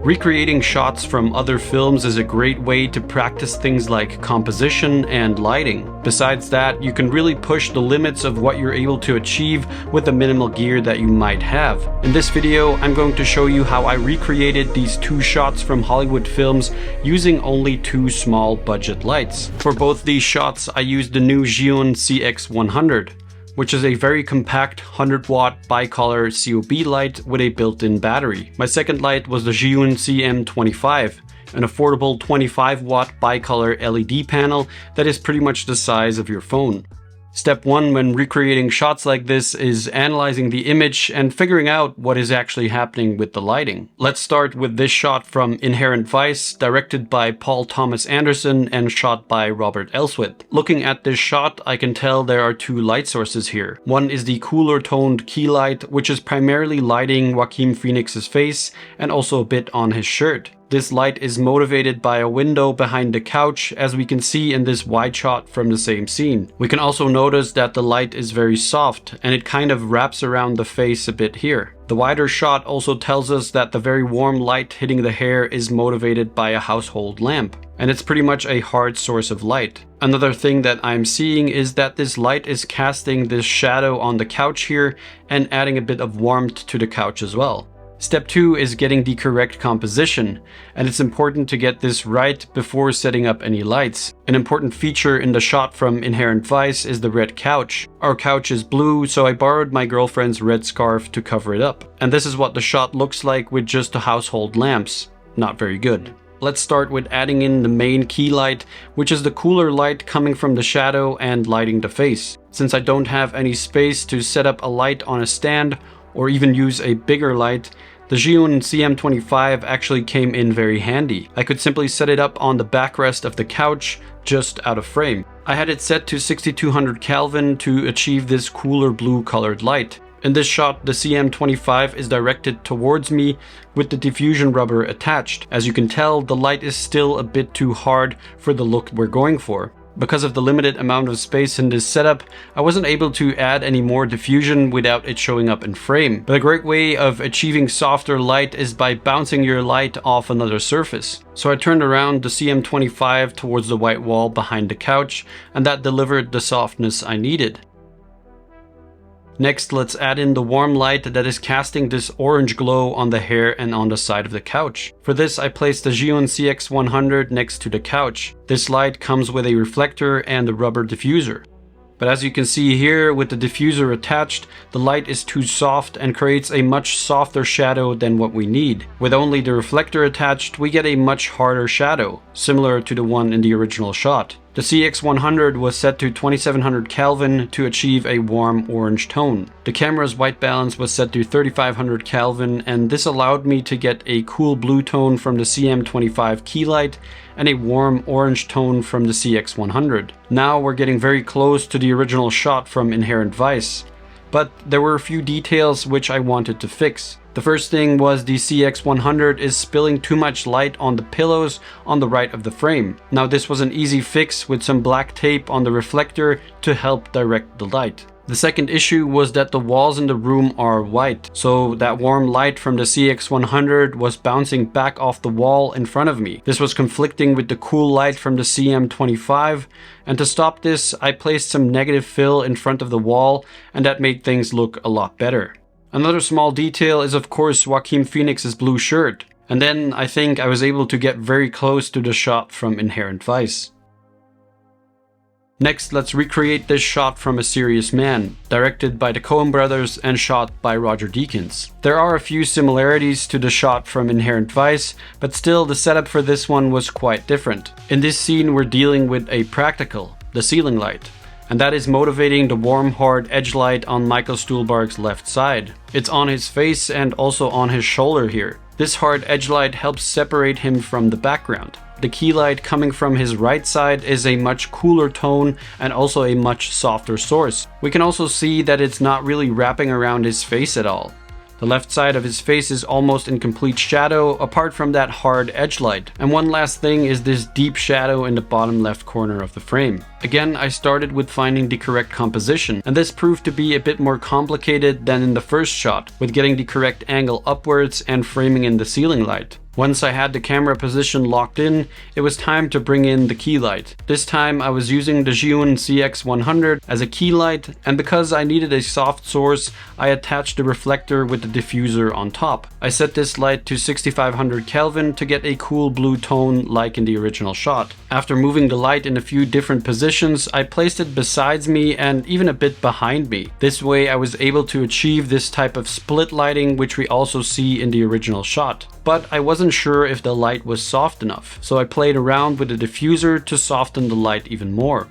Recreating shots from other films is a great way to practice things like composition and lighting. Besides that, you can really push the limits of what you're able to achieve with the minimal gear that you might have. In this video, I'm going to show you how I recreated these two shots from Hollywood films using only two small budget lights. For both these shots, I used the new Zhiyun CX100. Which is a very compact 100-watt bicolor COB light with a built-in battery. My second light was the Zhiyun CM25, an affordable 25-watt bicolor LED panel that is pretty much the size of your phone. Step 1 when recreating shots like this is analyzing the image and figuring out what is actually happening with the lighting. Let's start with this shot from Inherent Vice, directed by Paul Thomas Anderson and shot by Robert Elswit. Looking at this shot, I can tell there are two light sources here. One is the cooler toned key light, which is primarily lighting Joaquin Phoenix's face and also a bit on his shirt. This light is motivated by a window behind the couch, as we can see in this wide shot from the same scene. We can also notice that the light is very soft and it kind of wraps around the face a bit here. The wider shot also tells us that the very warm light hitting the hair is motivated by a household lamp, and it's pretty much a hard source of light. Another thing that I'm seeing is that this light is casting this shadow on the couch here and adding a bit of warmth to the couch as well. Step 2 is getting the correct composition, and it's important to get this right before setting up any lights. An important feature in the shot from Inherent Vice is the red couch. Our couch is blue, so I borrowed my girlfriend's red scarf to cover it up. And this is what the shot looks like with just the household lamps. Not very good. Let's start with adding in the main key light, which is the cooler light coming from the shadow and lighting the face. Since I don't have any space to set up a light on a stand or even use a bigger light, the Zhiyun CM25 actually came in very handy. I could simply set it up on the backrest of the couch, just out of frame. I had it set to 6200 Kelvin to achieve this cooler blue colored light. In this shot, the CM25 is directed towards me with the diffusion rubber attached. As you can tell, the light is still a bit too hard for the look we're going for. Because of the limited amount of space in this setup, I wasn't able to add any more diffusion without it showing up in frame. But a great way of achieving softer light is by bouncing your light off another surface. So I turned around the CM25 towards the white wall behind the couch, and that delivered the softness I needed. Next, let's add in the warm light that is casting this orange glow on the hair and on the side of the couch. For this, I placed the Zhiyun CX100 next to the couch. This light comes with a reflector and a rubber diffuser. But as you can see here, with the diffuser attached, the light is too soft and creates a much softer shadow than what we need. With only the reflector attached, we get a much harder shadow, similar to the one in the original shot. The CX100 was set to 2700 Kelvin to achieve a warm orange tone. The camera's white balance was set to 3500 Kelvin, and this allowed me to get a cool blue tone from the CM25 key light and a warm orange tone from the CX100. Now we're getting very close to the original shot from Inherent Vice, but there were a few details which I wanted to fix. The first thing was the CX100 is spilling too much light on the pillows on the right of the frame. Now this was an easy fix with some black tape on the reflector to help direct the light. The second issue was that the walls in the room are white, so that warm light from the CX100 was bouncing back off the wall in front of me. This was conflicting with the cool light from the CM25, and to stop this, I placed some negative fill in front of the wall, and that made things look a lot better. Another small detail is of course Joaquin Phoenix's blue shirt, and then I think I was able to get very close to the shot from Inherent Vice. Next, let's recreate this shot from A Serious Man, directed by the Coen brothers and shot by Roger Deakins. There are a few similarities to the shot from Inherent Vice, but still the setup for this one was quite different. In this scene we're dealing with a practical, the ceiling light, and that is motivating the warm hard edge light on Michael Stuhlbarg's left side. It's on his face and also on his shoulder here. This hard edge light helps separate him from the background. The key light coming from his right side is a much cooler tone and also a much softer source. We can also see that it's not really wrapping around his face at all. The left side of his face is almost in complete shadow apart from that hard edge light. And one last thing is this deep shadow in the bottom left corner of the frame. Again, I started with finding the correct composition, and this proved to be a bit more complicated than in the first shot, with getting the correct angle upwards and framing in the ceiling light. Once I had the camera position locked in, it was time to bring in the key light. This time I was using the Zhiyun CX100 as a key light, and because I needed a soft source, I attached the reflector with the diffuser on top. I set this light to 6500 Kelvin to get a cool blue tone like in the original shot. After moving the light in a few different positions, I placed it besides me and even a bit behind me. This way I was able to achieve this type of split lighting, which we also see in the original shot. But I wasn't sure if the light was soft enough, so I played around with the diffuser to soften the light even more.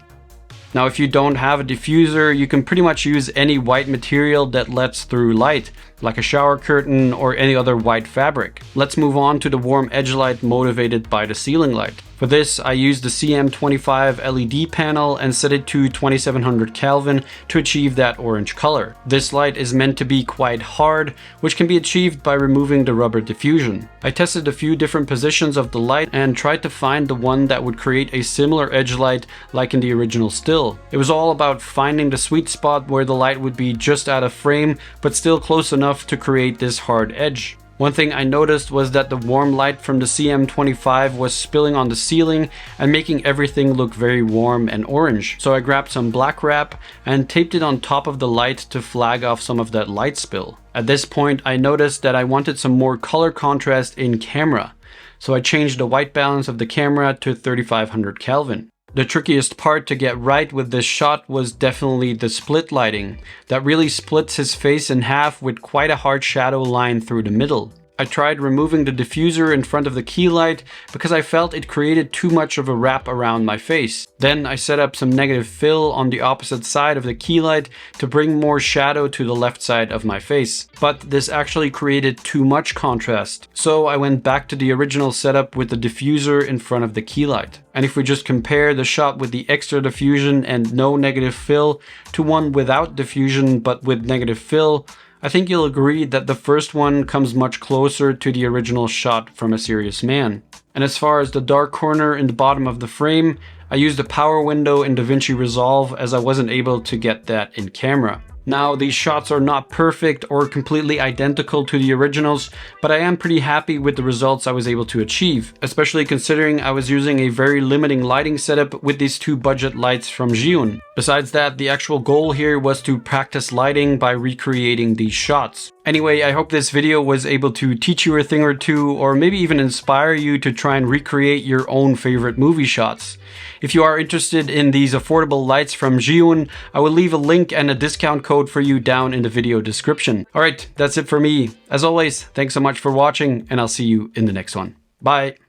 Now, if you don't have a diffuser, you can pretty much use any white material that lets through light, like a shower curtain or any other white fabric. Let's move on to the warm edge light motivated by the ceiling light. For this, I used the CM25 LED panel and set it to 2700 Kelvin to achieve that orange color. This light is meant to be quite hard, which can be achieved by removing the rubber diffusion. I tested a few different positions of the light and tried to find the one that would create a similar edge light like in the original still. It was all about finding the sweet spot where the light would be just out of frame, but still close enough to create this hard edge. One thing I noticed was that the warm light from the CM25 was spilling on the ceiling and making everything look very warm and orange. So I grabbed some black wrap and taped it on top of the light to flag off some of that light spill. At this point, I noticed that I wanted some more color contrast in camera. So I changed the white balance of the camera to 3500 Kelvin. The trickiest part to get right with this shot was definitely the split lighting. That really splits his face in half with quite a hard shadow line through the middle. I tried removing the diffuser in front of the key light because I felt it created too much of a wrap around my face. Then I set up some negative fill on the opposite side of the key light to bring more shadow to the left side of my face. But this actually created too much contrast. So I went back to the original setup with the diffuser in front of the key light. And if we just compare the shot with the extra diffusion and no negative fill to one without diffusion but with negative fill, I think you'll agree that the first one comes much closer to the original shot from A Serious Man. And as far as the dark corner in the bottom of the frame, I used a power window in DaVinci Resolve as I wasn't able to get that in camera. Now, these shots are not perfect or completely identical to the originals, but I am pretty happy with the results I was able to achieve, especially considering I was using a very limiting lighting setup with these two budget lights from Zhiyun. Besides that, the actual goal here was to practice lighting by recreating these shots. Anyway, I hope this video was able to teach you a thing or two, or maybe even inspire you to try and recreate your own favorite movie shots. If you are interested in these affordable lights from Zhiyun, I will leave a link and a discount code for you down in the video description. Alright, that's it for me. As always, thanks so much for watching, and I'll see you in the next one. Bye!